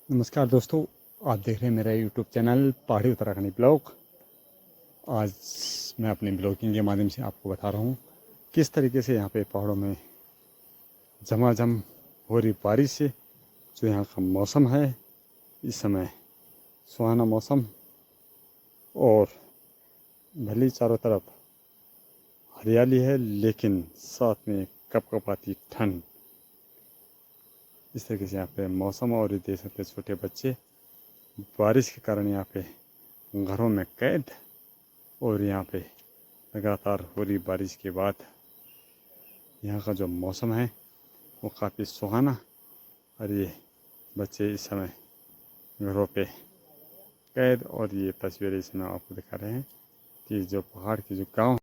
नमस्कार दोस्तों, आप देख रहे हैं मेरा यूट्यूब चैनल पहाड़ी उत्तराखंडी ब्लॉग। आज मैं अपने ब्लॉगिंग के माध्यम से आपको बता रहा हूँ किस तरीके से यहाँ पे पहाड़ों में झमाझम हो रही बारिश से जो यहाँ का मौसम है इस समय सुहाना मौसम, और भले ही चारों तरफ हरियाली है लेकिन साथ में कपकपाती ठंड। इस तरीके से यहाँ पे मौसम, और ये देख सकते छोटे बच्चे बारिश के कारण यहाँ पे घरों में कैद, और यहाँ पे लगातार हो रही बारिश के बाद यहाँ का जो मौसम है वो काफ़ी सुहाना। और ये बच्चे इस समय घरों पे कैद, और ये तस्वीरें इसमें आपको दिखा रहे हैं कि जो पहाड़ की जो गांव